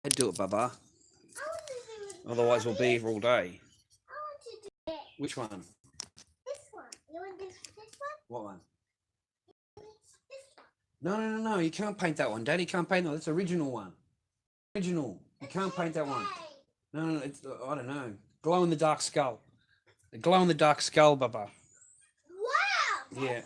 I'd do it, Baba. Otherwise, we'll be here all day. Which one? This one. You want this one? What one? This one. No. You can't paint that one. Daddy can't paint that. That's the original one. Original. You can't paint that one. No. It's, I don't know. Glow in the dark skull. The glow in the dark skull, Baba. Wow. Yeah.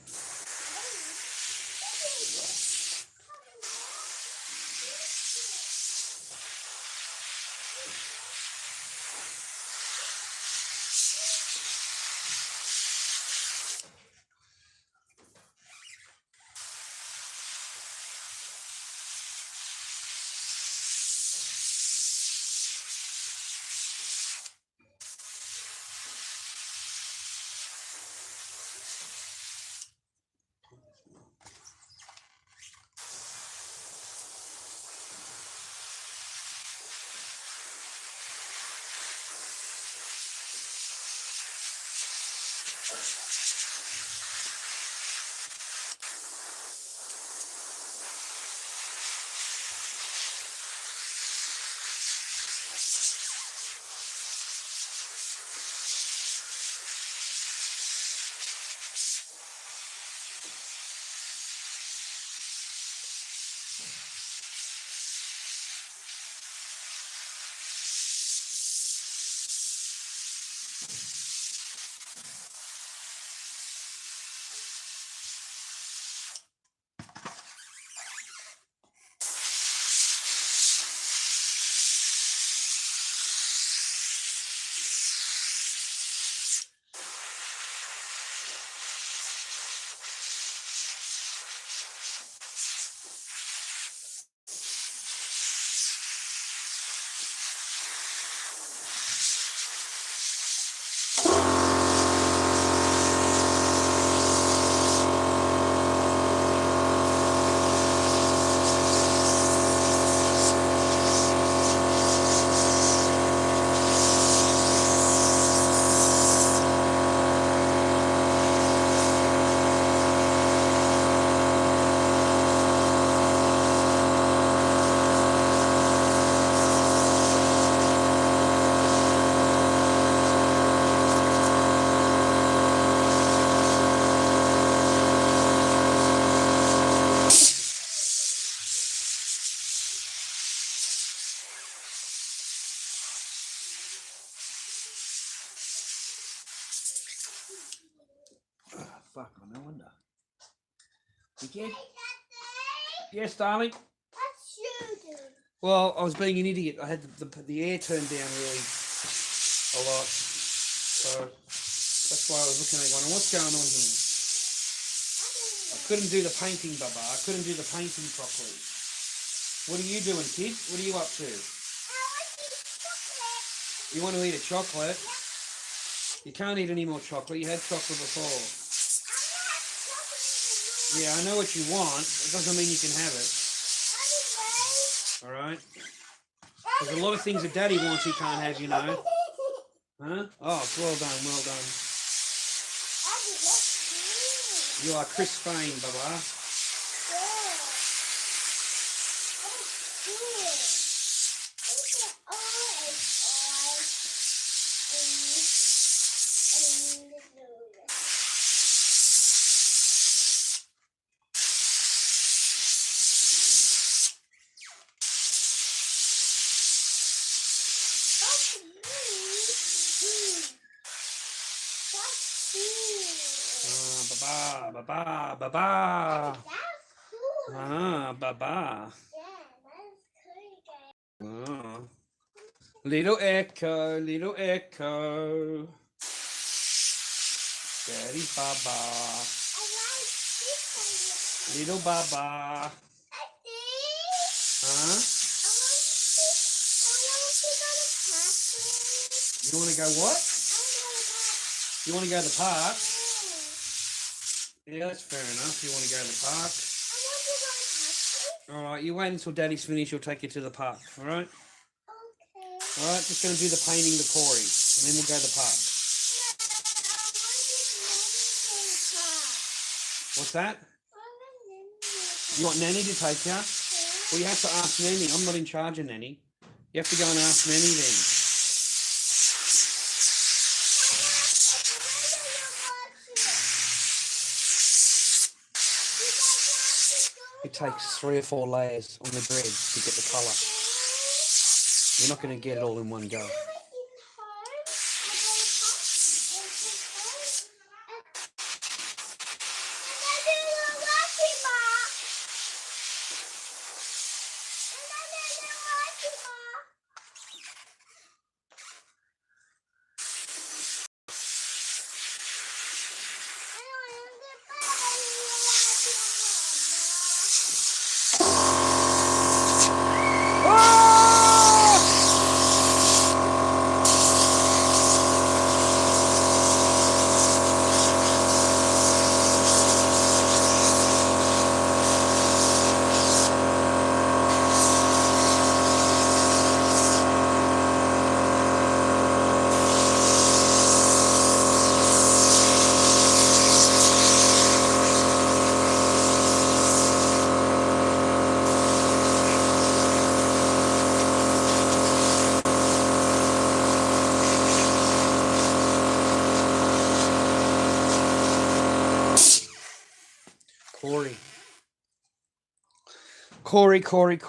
Fuck, no wonder. You get? Yes, darling. What's you doing? Well, I was being an idiot. I had the air turned down really a lot. So that's why I was looking at it going, what's going on here? I couldn't do the painting, Baba. I couldn't do the painting properly. What are you doing, kid? What are you up to? I want to eat chocolate. You want to eat a chocolate? You can't eat any more chocolate. You had chocolate before. Yeah, I know what you want. It doesn't mean you can have it. All right? There's a lot of things that Daddy wants he can't have, you know. Huh? Oh, well done, well done. You are Chris Fane, Baba. Baba, Baba. Ah, Baba. Ah. Little echo, little echo. Daddy Baba. Little Baba. Huh? You want to go what? You want to go to the park? Yeah, that's fair enough. You want to go to the park? All right, you wait until Daddy's finished. He'll take you to the park. All right? Okay. All right, just going to do the painting, the Corey, and then we'll go to the park. What's that? You want Nanny to take you? Well, you have to ask Nanny. I'm not in charge of Nanny. You have to go and ask Nanny then. It takes 3 or 4 layers on the bread to get the colour. You're not going to get it all in one go.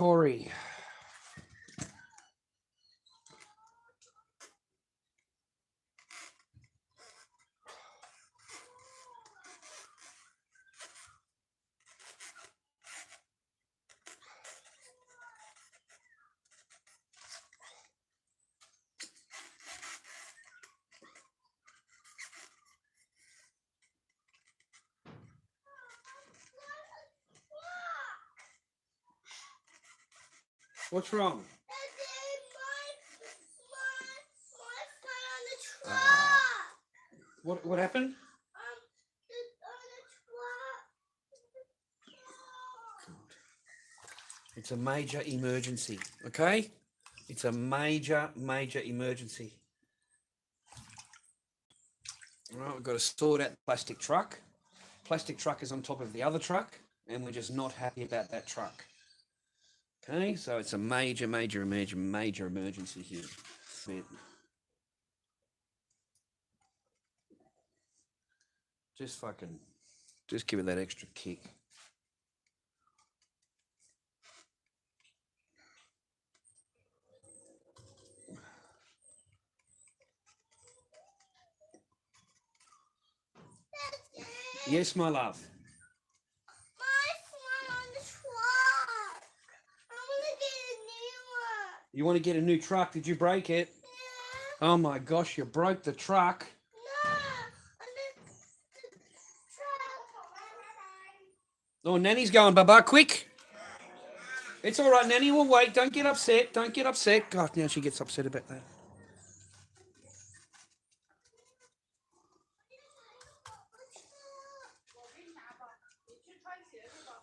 Corey. What's wrong? What happened? It's a major emergency, okay? It's a major emergency. All right, we've got to sort out the plastic truck. Plastic truck is on top of the other truck, and we're just not happy about that truck. Okay, so it's a major emergency here. Just give it that extra kick. Yes, my love. You want to get a new truck? Did you break it? Yeah. Oh my gosh, you broke the truck. No. Oh, Nanny's going, Baba, quick. It's all right, Nanny, we'll wait. Don't get upset. God, now she gets upset about that.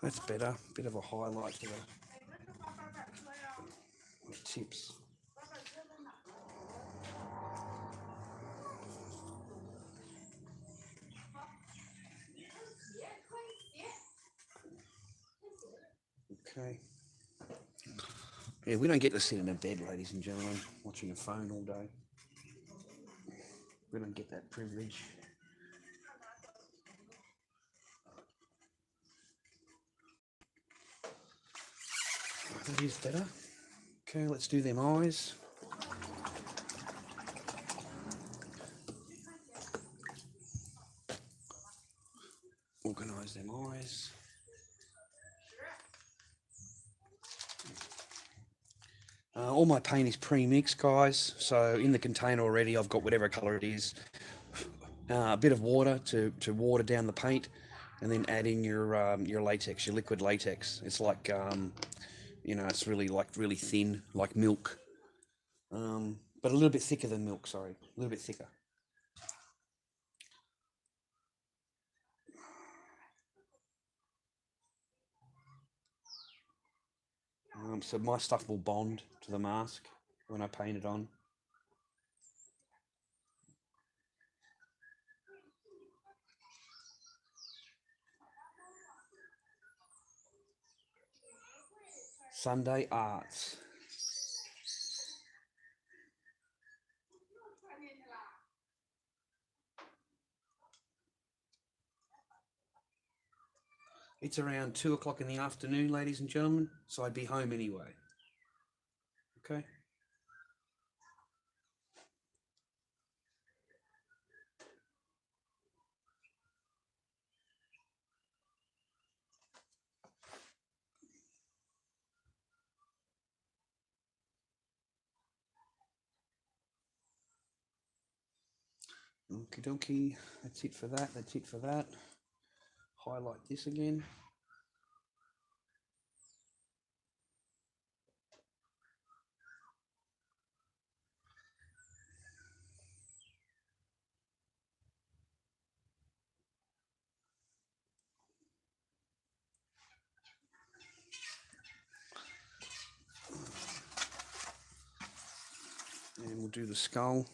That's better. Bit of a highlight to the tips. Okay. Yeah, we don't get to sit in a bed, ladies and gentlemen, watching a phone all day. We don't get that privilege. That is better. Okay, let's do them eyes. Organise them eyes. All my paint is pre-mixed, guys. So in the container already, I've got whatever colour it is. A bit of water to water down the paint, and then add in your latex, your liquid latex. It's like it's really thin, like milk, but a little bit thicker than milk. Sorry, a little bit thicker. So my stuff will bond to the mask when I paint it on. Sunday Arts. It's around 2 o'clock in the afternoon, ladies and gentlemen, so I'd be home anyway. Okay? Okie dokie, that's it for that, that's it for that. Highlight this again. And we'll do the skull.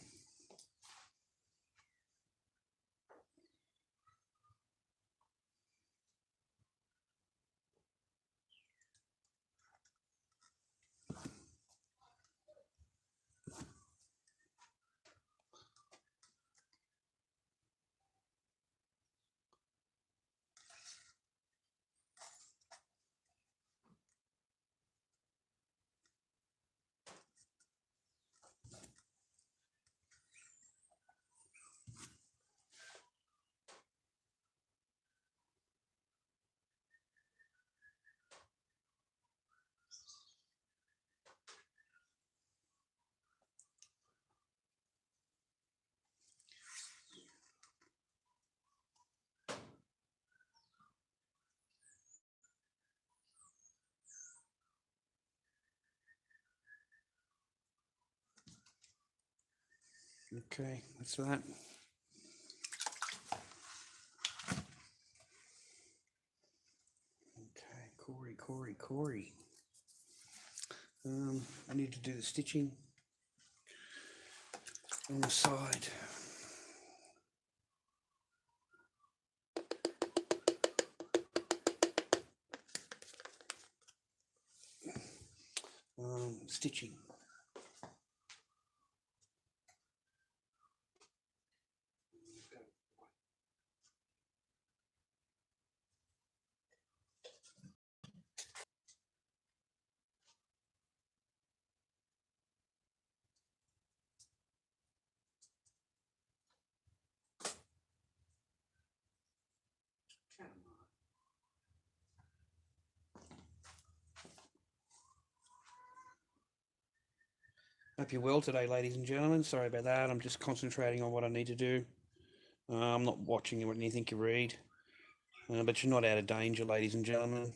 Okay, that's that. Okay, Corey. I need to do the stitching on the side. Stitching. Hope you're well today, ladies and gentlemen. Sorry about that. I'm just concentrating on what I need to do. I'm not watching anything you read. But you're not out of danger, ladies and gentlemen,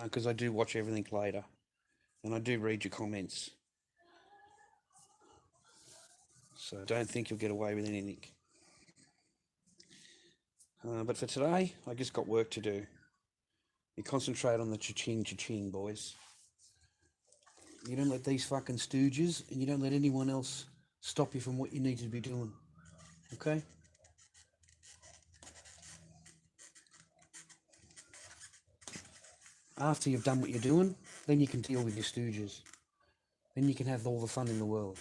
because I do watch everything later. And I do read your comments. So don't think you'll get away with anything. But for today, I just got work to do. You concentrate on the cha-ching, boys. You don't let these fucking stooges, and you don't let anyone else stop you from what you need to be doing. Okay? After you've done what you're doing, then you can deal with your stooges. Then you can have all the fun in the world.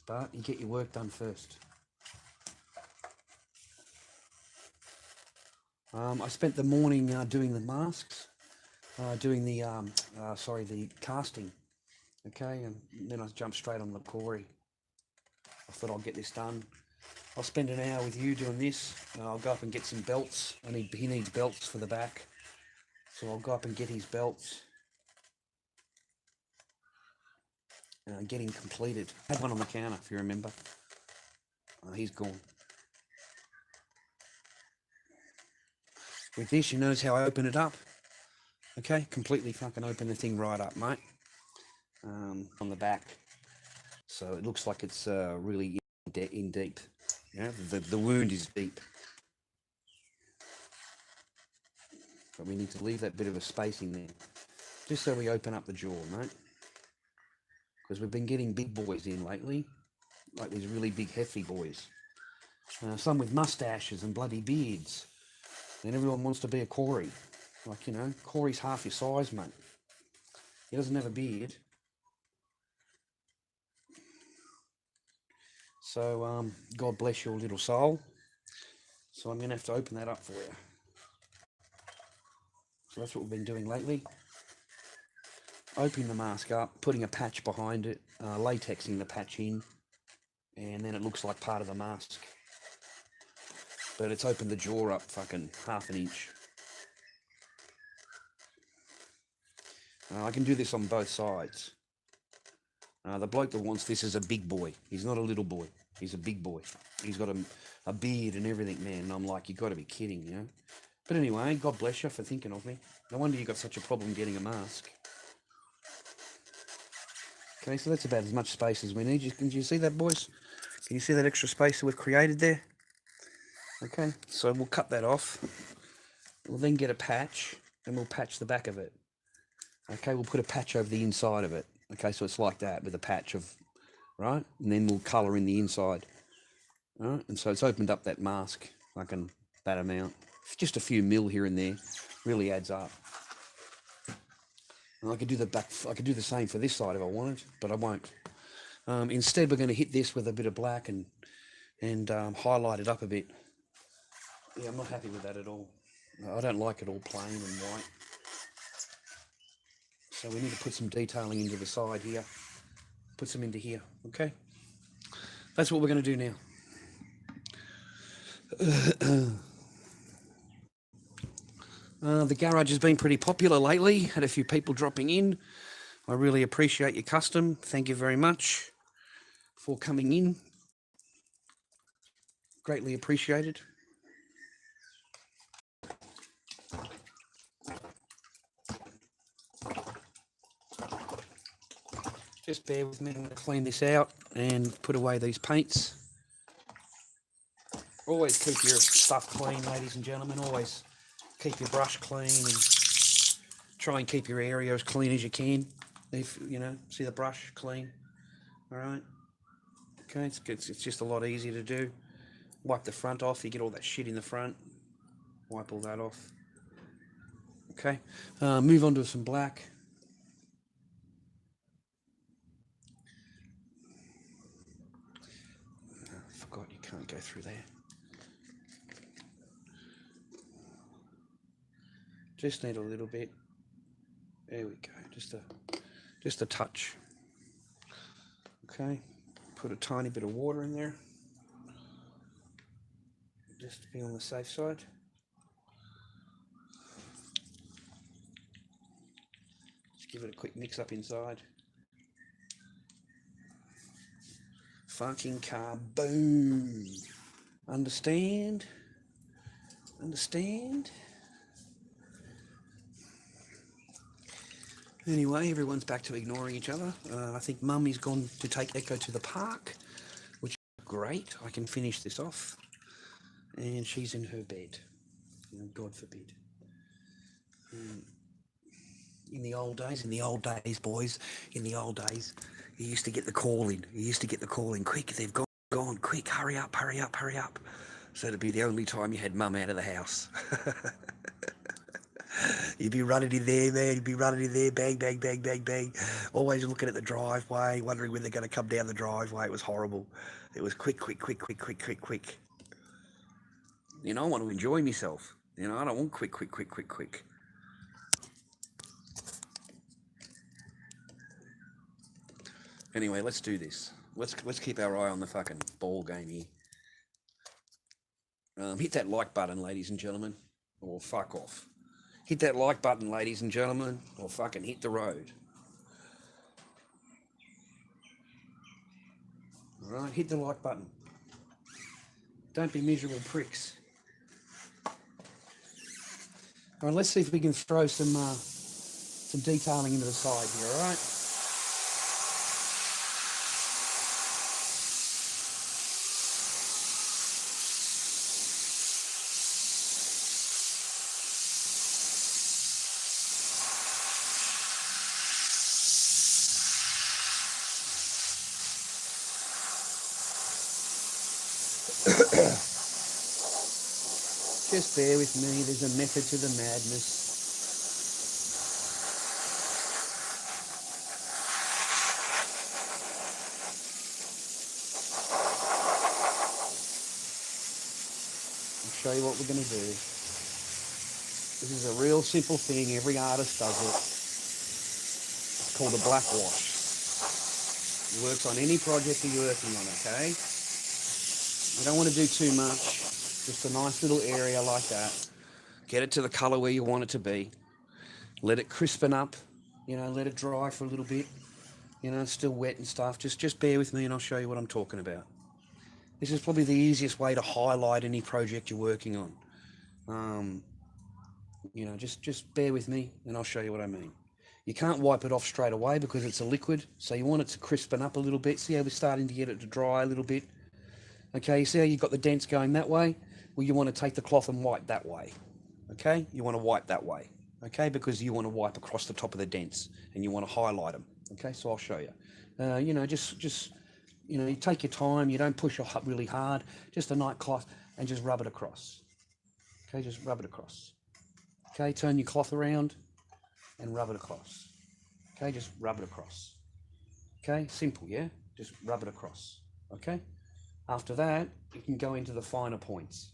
But you get your work done first. I spent the morning doing the masks, doing the the casting. Okay, and then I jumped straight on the Corey. I thought I'll get this done. I'll spend an hour with you doing this. I'll go up and get some belts. He needs belts for the back, so I'll go up and get his belts. Get him completed. I had one on the counter, if you remember. He's gone. With this, you notice how I open it up? Okay, completely fucking open the thing right up, mate. On the back. So it looks like it's really in deep. Yeah, the wound is deep. But we need to leave that bit of a spacing there. Just so we open up the jaw, mate. Because we've been getting big boys in lately. Like these really big, hefty boys. Some with mustaches and bloody beards. And everyone wants to be a Corey. Like, you know, Corey's half your size, mate. He doesn't have a beard. So God bless your little soul. So I'm going to have to open that up for you. So that's what we've been doing lately. Opening the mask up, putting a patch behind it, latexing the patch in, and then it looks like part of the mask. But it's opened the jaw up fucking half an inch. I can do this on both sides. The bloke that wants this is a big boy. He's not a little boy. He's a big boy. He's got a beard and everything, man. And I'm like, you've got to be kidding, you know? But anyway, God bless you for thinking of me. No wonder you got such a problem getting a mask. Okay, so that's about as much space as we need. Can you see that, boys? Can you see that extra space that we've created there? Okay, so we'll cut that off. We'll then get a patch, and we'll patch the back of it. Okay, we'll put a patch over the inside of it. Okay, so it's like that with a patch of, right? And then we'll colour in the inside. All right, and so it's opened up that mask, fucking that amount. Just a few mil here and there really adds up. And I could do the same for this side if I wanted, but I won't. Instead, we're going to hit this with a bit of black and highlight it up a bit. Yeah, I'm not happy with that at all. I don't like it all plain and white. So we need to put some detailing into the side here. Put some into here, okay? That's what we're going to do now. The garage has been pretty popular lately. Had a few people dropping in. I really appreciate your custom. Thank you very much for coming in. Greatly appreciated. Just bear with me. I'm going to clean this out and put away these paints. Always keep your stuff clean, ladies and gentlemen. Always keep your brush clean and try and keep your area as clean as you can. If you know, see the brush clean. All right. Okay, it's just a lot easier to do. Wipe the front off. You get all that shit in the front. Wipe all that off. Okay. Move on to some black. I forgot you can't go through there. Just need a little bit. There we go. Just a touch. Okay. Put a tiny bit of water in there. Just to be on the safe side. Just give it a quick mix up inside. Fucking kaboom. Understand? Understand? Anyway, everyone's back to ignoring each other. I think Mummy's gone to take Echo to the park, which is great. I can finish this off. And she's in her bed. God forbid. In the old days, boys, in the old days, you used to get the call in. Quick, they've gone, quick, hurry up. So it'd be the only time you had Mum out of the house. You'd be running in there, man. You'd be running in there, bang, bang, bang, bang, bang. Always looking at the driveway, wondering when they're going to come down the driveway. It was horrible. It was quick. You know, I want to enjoy myself. You know, I don't want quick. Anyway, let's do this. Let's keep our eye on the fucking ball game here. Hit that like button, ladies and gentlemen, or fuck off. Hit that like button, ladies and gentlemen, or fucking hit the road. All right, hit the like button. Don't be miserable pricks. All right, let's see if we can throw some detailing into the side here, all right? Just bear with me, there's a method to the madness. show you what we're going to do. This is a real simple thing. Every artist does it. It's called a black wash. It works on any project that you're working on, okay? You don't want to do too much. Just a nice little area like that. Get it to the colour where you want it to be. Let it crispen up. You know, let it dry for a little bit. You know, it's still wet and stuff. Just bear with me and I'll show you what I'm talking about. This is probably the easiest way to highlight any project you're working on. You know, just bear with me and I'll show you what I mean. You can't wipe it off straight away because it's a liquid, so you want it to crispen up a little bit. See how we're starting to get it to dry a little bit? Okay, you see how you've got the dents going that way? Well, you want to take the cloth and wipe that way. Okay, you want to wipe that way. Okay, because you want to wipe across the top of the dents and you want to highlight them. Okay, so I'll show you. You know, just you know, you take your time. You don't push up really hard. Just a night cloth and just rub it across. Okay, just rub it across. Okay, turn your cloth around and rub it across. Okay, just rub it across. Okay, simple, yeah? Just rub it across. Okay? After that, you can go into the finer points.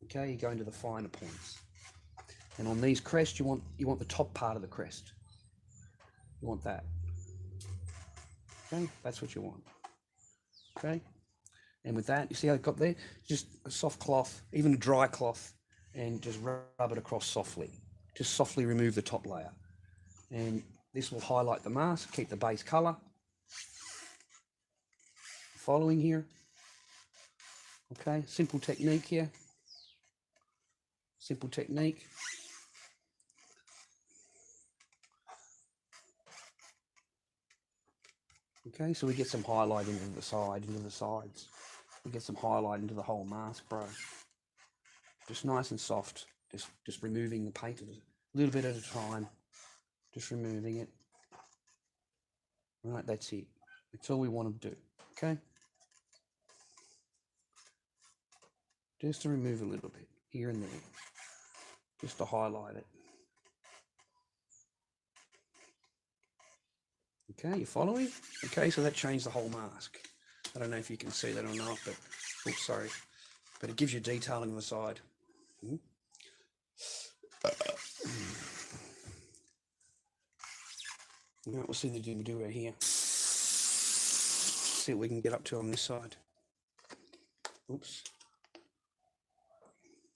Okay, you go into the finer points. And on these crests, you want the top part of the crest. You want that. Okay, that's what you want. Okay? And with that, you see how it got there? Just a soft cloth, even a dry cloth, and just rub it across softly. Just softly remove the top layer. And this will highlight the mask, keep the base color. Following here. Okay, simple technique here. Simple technique. Okay, so we get some highlight into the side, into the sides. We get some highlight into the whole mask, bro. Just nice and soft. Just removing the paint a little bit at a time. Just removing it. Right, that's it. That's all we want to do. Okay? Just to remove a little bit here and there. Just to highlight it. Okay, you following? Okay, so that changed the whole mask. I don't know if you can see that or not, but oops, sorry. But it gives you detailing on the side. Right, we'll see the do right here. See what we can get up to on this side. Oops.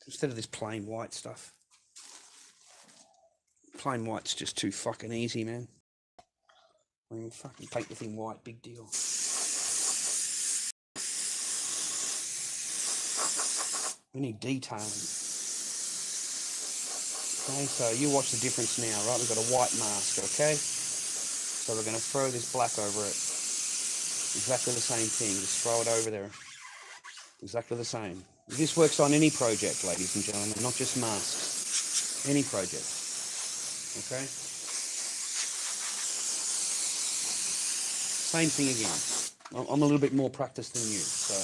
Instead of this plain white stuff. Plain white's just too fucking easy, man. I mean, fucking paint the thing white, big deal. We need detailing. Okay, so you watch the difference now, right? We've got a white mask, okay? So we're going to throw this black over it. Exactly the same thing. Just throw it over there. Exactly the same. This works on any project, ladies and gentlemen, not just masks. Any project. Okay? Same thing again. I'm a little bit more practiced than you, so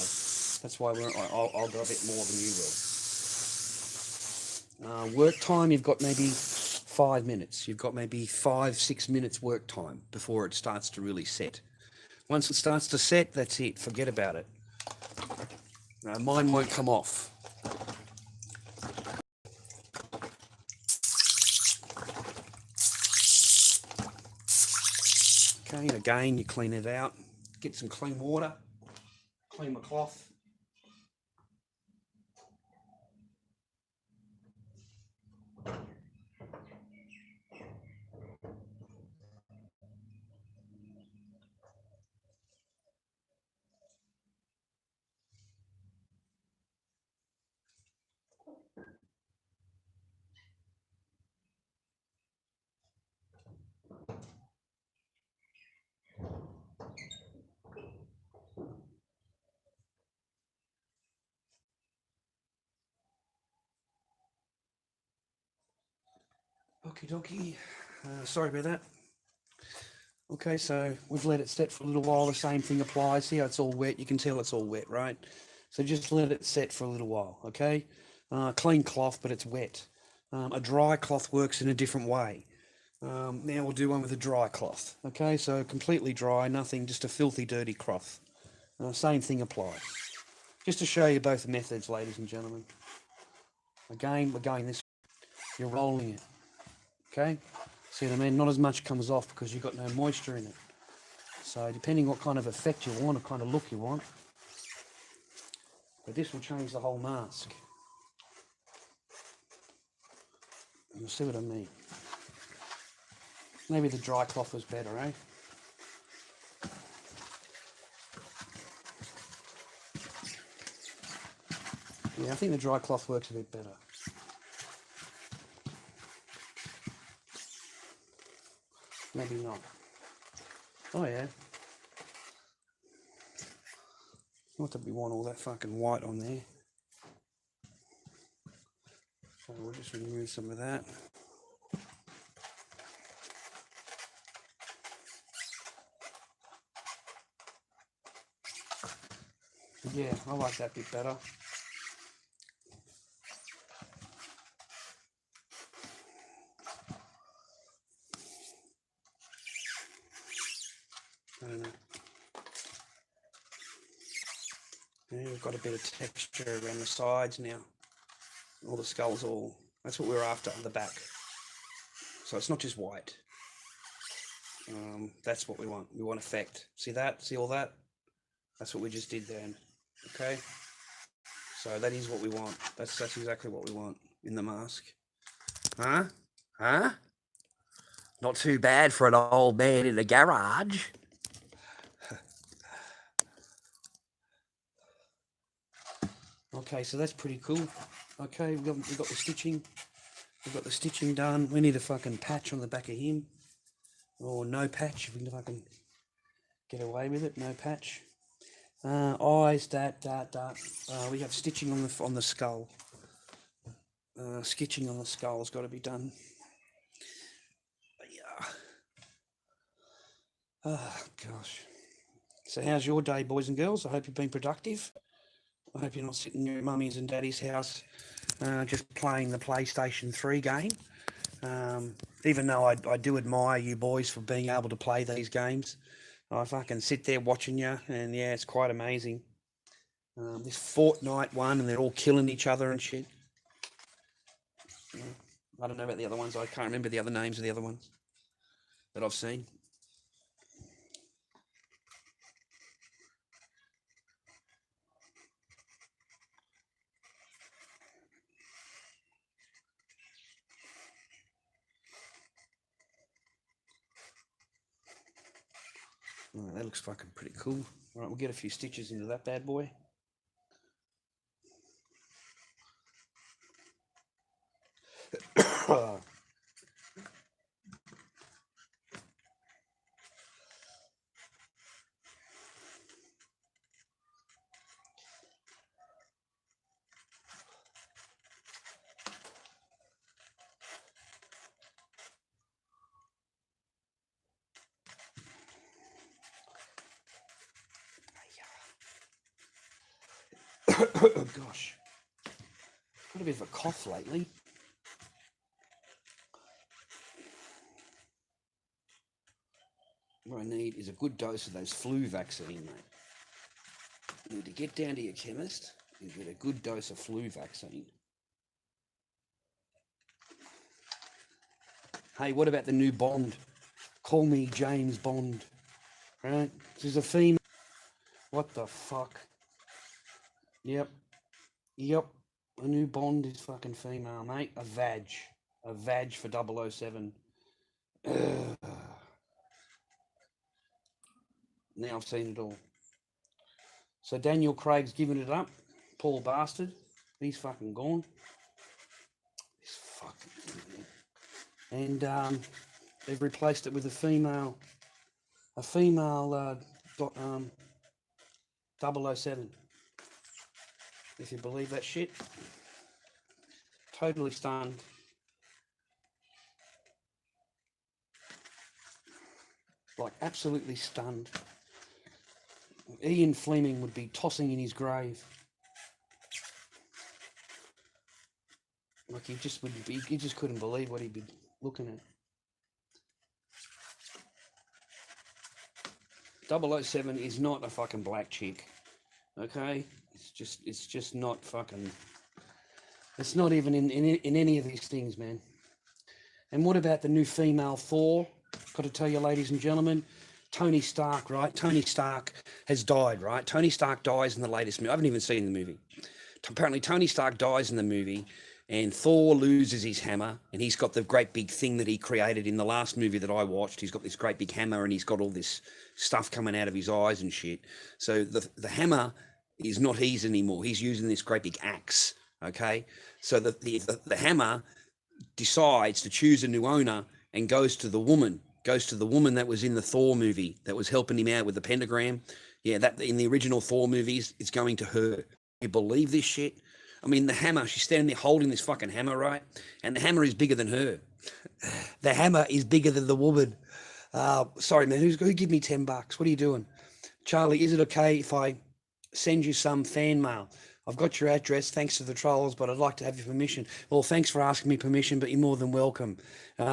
that's why I'll go a bit more than you will. Work time, you've got maybe 5 minutes. You've got maybe 5-6 minutes work time before it starts to really set. Once it starts to set, that's it. Forget about it. Mine won't come off. Okay, and again, you clean it out. Get some clean water. Clean my cloth. Okie dokie. Sorry about that. Okay, so we've let it set for a little while. The same thing applies. See how it's all wet? You can tell it's all wet, right? So just let it set for a little while, okay? Clean cloth, but it's wet. A dry cloth works in a different way. Now we'll do one with a dry cloth, okay? So completely dry, nothing, just a filthy, dirty cloth. Same thing applies. Just to show you both methods, ladies and gentlemen. Again, we're going this way. You're rolling it. Okay? See what I mean? Not as much comes off because you've got no moisture in it. So depending what kind of effect you want, what kind of look you want. But this will change the whole mask. You'll see what I mean. Maybe the dry cloth was better, eh? Yeah, I think the dry cloth works a bit better. Maybe not. Oh yeah. Not that we want all that fucking white on there. So we'll just remove some of that. Yeah, I like that bit better. I don't know. Yeah, we've got a bit of texture around the sides now. All the skulls all. That's what we're after on the back. So it's not just white. That's what we want. We want effect. See that? See all that? That's what we just did then. Okay? So that is what we want. That's exactly what we want in the mask. Huh? Huh? Not too bad for an old man in the garage. Okay, so that's pretty cool. Okay, we've got the stitching. We've got the stitching done. We need a fucking patch on the back of him. Or no patch, if we can fucking get away with it. No patch. Eyes, that. We have stitching on the skull. Sketching on the skull's got to be done. Yeah. Oh, gosh. So how's your day, boys and girls? I hope you've been productive. I hope you're not sitting in your mummy's and daddy's house just playing the PlayStation 3 game. Even though I do admire you boys for being able to play these games. I fucking sit there watching you, and yeah, it's quite amazing. This Fortnite one, and they're all killing each other and shit. I don't know about the other ones. I can't remember the other names of the other ones that I've seen. Right, that looks fucking pretty cool. All right, we'll get a few stitches into that bad boy. Oh, gosh. Got a bit of a cough lately. What I need is a good dose of those flu vaccine, mate. You need to get down to your chemist and get a good dose of flu vaccine. Hey, what about the new Bond? Call me James Bond. Right? She's a female. What the fuck? Yep. A new Bond is fucking female, mate. A vag. A vag for 007. Ugh. Now I've seen it all. So Daniel Craig's giving it up. Poor bastard. He's fucking gone. He's fucking... And they've replaced it with a female 007. If you believe that shit. Totally stunned. Like absolutely stunned. Ian Fleming would be tossing in his grave. Like he just couldn't believe what he'd be looking at. 007 is not a fucking black chick. Okay? It's just not fucking... It's not even in any of these things, man. And what about the new female Thor? Got to tell you, ladies and gentlemen, Tony Stark, right? Tony Stark has died, right? Tony Stark dies in the latest movie. I haven't even seen the movie. Apparently, Tony Stark dies in the movie, and Thor loses his hammer, and he's got the great big thing that he created in the last movie that I watched. He's got this great big hammer, and he's got all this stuff coming out of his eyes and shit. So the hammer is not his anymore. He's using this great big axe. Okay, so the hammer decides to choose a new owner and goes to the woman that was in the Thor movie that was helping him out with the pentagram. Yeah, that in the original Thor movies, it's going to her. You believe this shit? I mean, the hammer, she's standing there holding this fucking hammer, right? And the hammer is bigger than her. The hammer is bigger than the woman. Sorry, man, who give me $10? What are you doing? Charlie, is it okay if I send you some fan mail? I've got your address, thanks to the trolls, but I'd like to have your permission. Well, thanks for asking me permission, but you're more than welcome.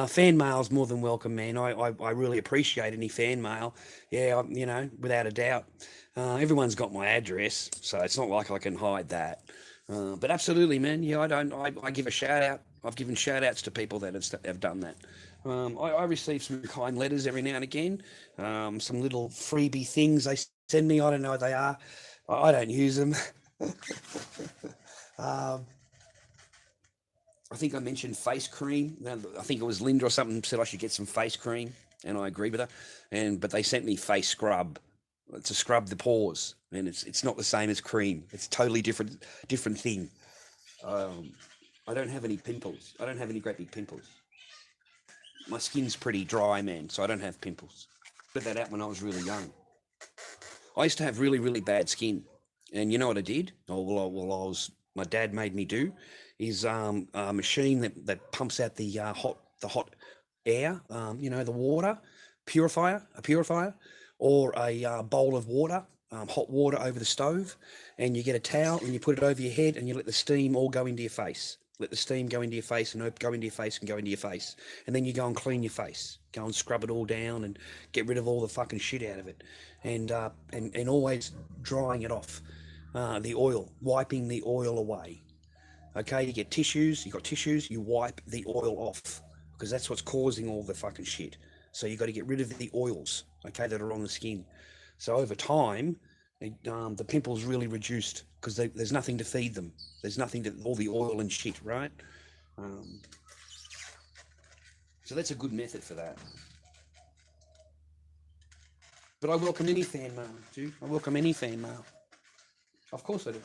Fan mail's more than welcome, man. I really appreciate any fan mail. Yeah, without a doubt. Everyone's got my address, so it's not like I can hide that. But absolutely, man. Yeah, I give a shout out. I've given shout outs to people that have done that. I receive some kind letters every now and again. Some little freebie things they send me. I don't know what they are. I don't use them. I think I mentioned face cream. I think it was Linda or something said I should get some face cream, and I agreed with her. But they sent me face scrub to scrub the pores, and it's not the same as cream. It's totally different thing. I don't have any pimples. I don't have any great big pimples. My skin's pretty dry, man, so I don't have pimples. Put that out when I was really young. I used to have really, really bad skin. And you know what I did? My dad made me do is a machine that pumps out the hot air, the water, a purifier, or a bowl of water, hot water over the stove, and you get a towel and you put it over your head and you let the steam all go into your face. Let the steam go into your face and go into your face and go into your face. And then you go and clean your face. Go and scrub it all down and get rid of all the fucking shit out of it. And always drying it off. The oil, wiping the oil away. Okay, you got tissues, you wipe the oil off. Because that's what's causing all the fucking shit. So you got to get rid of the oils, okay, that are on the skin. So over time, the pimples really reduced because there's nothing to feed them. There's nothing to all the oil and shit, right? So that's a good method for that. But I welcome any fan mail, dude. I welcome any fan mail. Of course I do.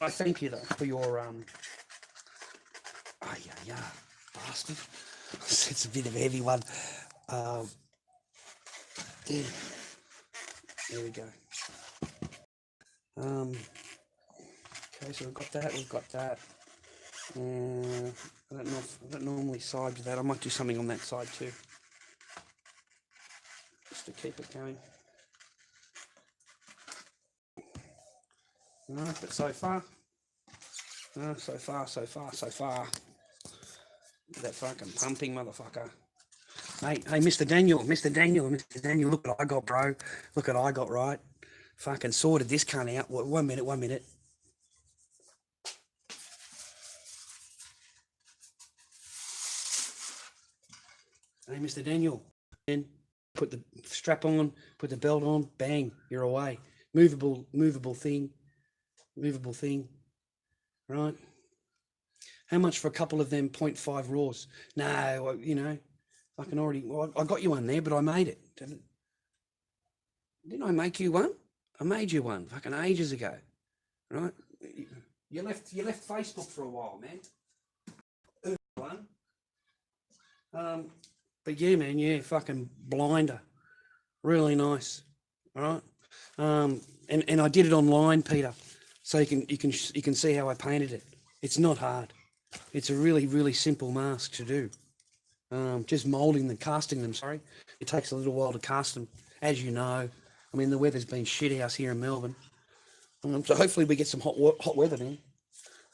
I thank you though for your yeah, bastard. It's a bit of a heavy one. There we go. Okay, so we've got that. I don't normally side with that. I might do something on that side too, just to keep it going. No, but so far. That fucking pumping motherfucker. Hey, Mr. Daniel, look what I got, bro. Look what I got, right? Fucking sorted this cunt out. 1 minute. Hey, Mr. Daniel, then put the strap on, put the belt on, bang, you're away. Movable thing, right? How much for a couple of them 0.5 raws? No, I can already. Well, I got you one there, but I made it. Didn't I make you one? I made you one fucking ages ago, right? You left Facebook for a while, man. But yeah, man, yeah, fucking blinder, really nice, all right. And I did it online, Peter, so you can see how I painted it. It's not hard. It's a really, really simple mask to do. Just casting them. Sorry, it takes a little while to cast them, as you know. I mean, the weather's been shit house here in Melbourne, so hopefully we get some hot weather now.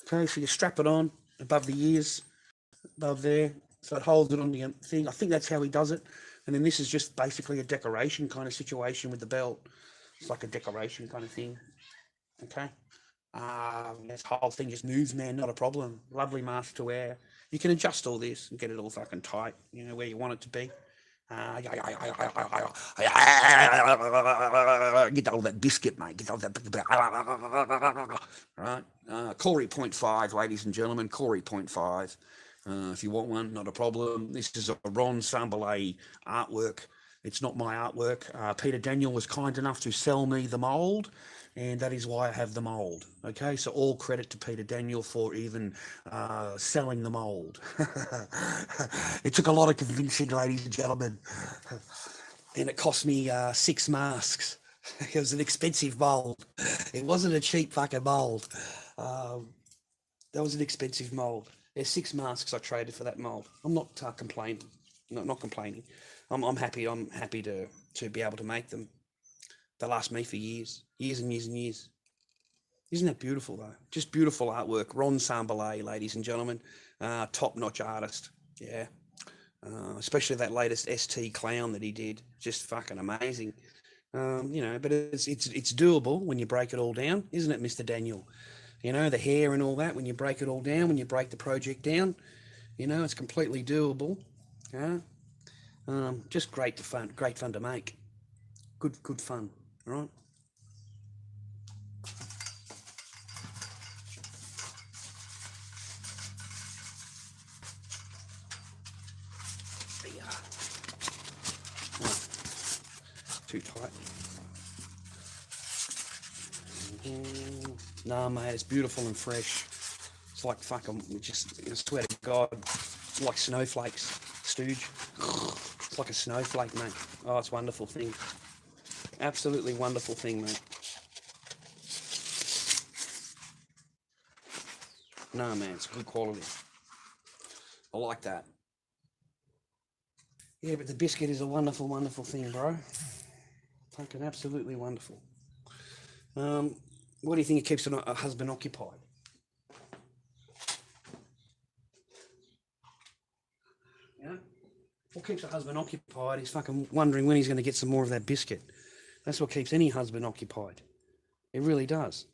Okay, so you strap it on above the ears, above there, so it holds it on the thing. I think that's how he does it. And then this is just basically a decoration kind of situation with the belt. It's like a decoration kind of thing. Okay. This whole thing just moves, man, not a problem. Lovely mask to wear. You can adjust all this and get it all fucking tight, you know, where you want it to be. Get all that biscuit, mate. Get all that. Right? Corey 0.5, ladies and gentlemen. Corey 0.5. If you want one, not a problem. This is a Ron Sambalay artwork. It's not my artwork. Peter Daniel was kind enough to sell me the mould, and that is why I have the mould. Okay, so all credit to Peter Daniel for even selling the mould. It took a lot of convincing, ladies and gentlemen, and it cost me 6 masks. It was an expensive mould. It wasn't a cheap fucking mould. That was an expensive mould. There's 6 masks I traded for that mould. I'm not complaining. Not complaining. I'm happy. I'm happy to be able to make them. They last me for years and years and years. Isn't that beautiful though? Just beautiful artwork. Ron Sambalay, ladies and gentlemen, top-notch artist. Yeah, especially that latest ST clown that he did. Just fucking amazing. You know, but it's doable when you break it all down, isn't it, Mr. Daniel? You know, the hair and all that. When you break it all down, when you break the project down, you know, it's completely doable. Yeah. Just great fun to make. Good fun, right? Yeah. Oh, too tight. Nah, mate, it's beautiful and fresh. It's like fucking, I swear to God, it's like snowflakes, stooge. It's like a snowflake, mate. Oh, it's a wonderful thing. Absolutely wonderful thing, mate. No, man, it's good quality. I like that. Yeah, but the biscuit is a wonderful, wonderful thing, bro. Fucking absolutely wonderful. What do you think it keeps a husband occupied? Yeah? What keeps a husband occupied is fucking wondering when he's going to get some more of that biscuit. That's what keeps any husband occupied. It really does.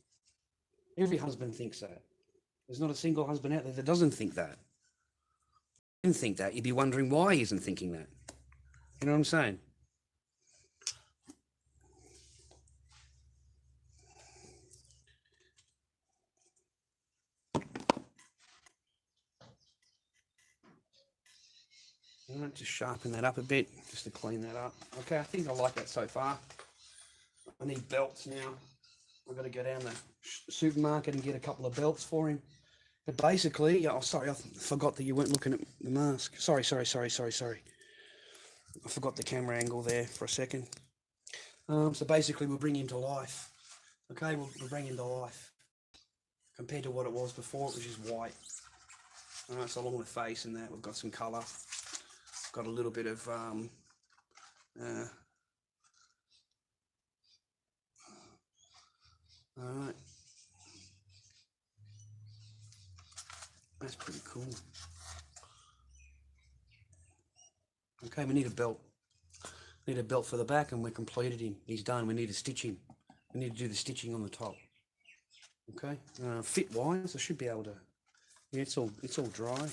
Every husband thinks that. There's not a single husband out there that doesn't think that. If he didn't think that, you'd be wondering why he isn't thinking that. You know what I'm saying? All right, just sharpen that up a bit, just to clean that up. Okay, I think I like that so far. I need belts now. I've got to go down the supermarket and get a couple of belts for him. But basically, oh, sorry, I forgot that you weren't looking at the mask. Sorry. I forgot the camera angle there for a second. So basically, we'll bring him to life. Okay, we'll bring him to life. Compared to what it was before, which is white. All right, so along the face and that, we've got some colour. Got a little bit of all right, that's pretty cool. Okay, we need a belt. Need a belt for the back, and we're completed him. He's done. We need to stitch him. We need to do the stitching on the top. Okay, fit wise, I should be able to. Yeah, it's all dry.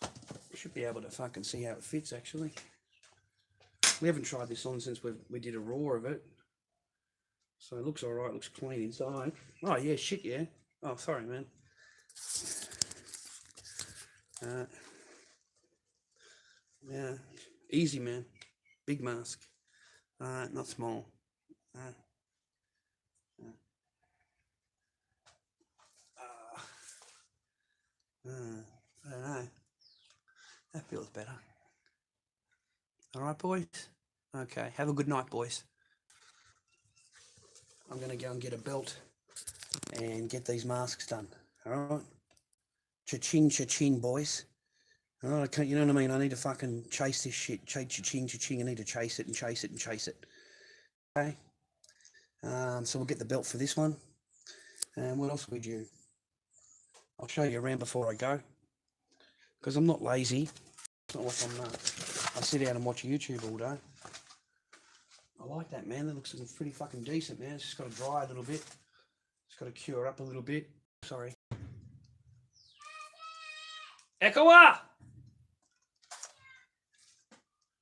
I should be able to fucking see how it fits. Actually, we haven't tried this on since we did a raw of it. So it looks all right. Looks clean inside. Oh yeah, shit yeah. Oh sorry, man. Yeah, easy, man. Big mask. Not small. I don't know. That feels better. All right, boys. Okay. Have a good night, boys. I'm gonna go and get a belt and get these masks done. All right. Cha-ching, boys. All right, you know what I mean? I need to fucking chase this shit. Cha-ching. I need to chase it and chase it and chase it. Okay. So we'll get the belt for this one. And what else we do? I'll show you around before I go. Because I'm not lazy. It's not like I sit down and watch YouTube all day. I like that, man. That looks pretty fucking decent, man. It's just got to dry a little bit. It's Got to cure up a little bit. Sorry. Ekoa!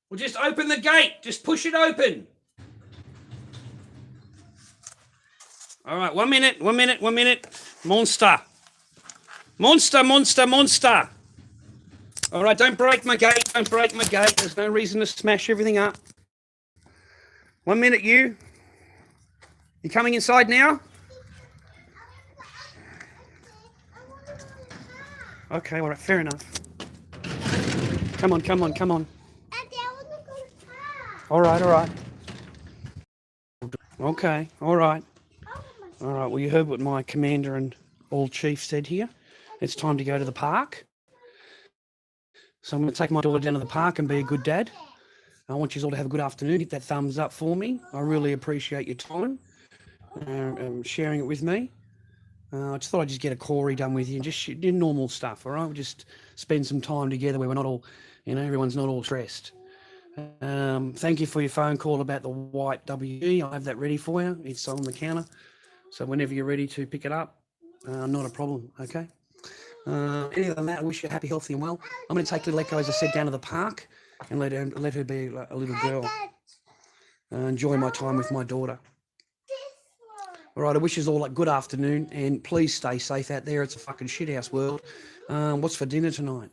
Well, just open the gate. Just push it open. All right, 1 minute, 1 minute, 1 minute. Monster. Monster, monster, monster. All right, don't break my gate. Don't break my gate. There's no reason to smash everything up. 1 minute, you. You coming inside now? Okay, all right, fair enough. Come on, come on, come on. All right, all right. Okay, all right. All right, well, you heard what my commander and all chief said here. It's time to go to the park. So I'm going to take my daughter down to the park and be a good dad. I want you all to have a good afternoon. Hit that thumbs up for me. I really appreciate your time sharing it with me. I just thought I'd just get a Corey done with you and just do normal stuff, all right? We'll just spend some time together where we're not all, everyone's not all stressed. Thank you for your phone call about the white WG. I have that ready for you. It's on the counter. So whenever you're ready to pick it up, not a problem, okay? Other than that, I wish you happy, healthy and well. I'm going to take little Echo, as I said, down to the park and let her be a little girl. Enjoy my time with my daughter. All right, I wish you all a good afternoon, and please stay safe out there. It's a fucking shithouse world. What's for dinner tonight?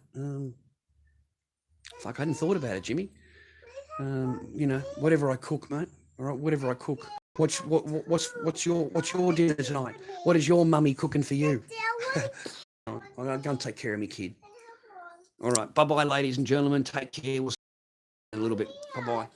Fuck, I hadn't thought about it, Jimmy. Whatever I cook, mate. All right, whatever I cook. What's your dinner tonight? What is your mummy cooking for you? I'm going to take care of me, kid. All right, bye-bye, ladies and gentlemen. Take care. We'll see you in a little bit. Bye-bye.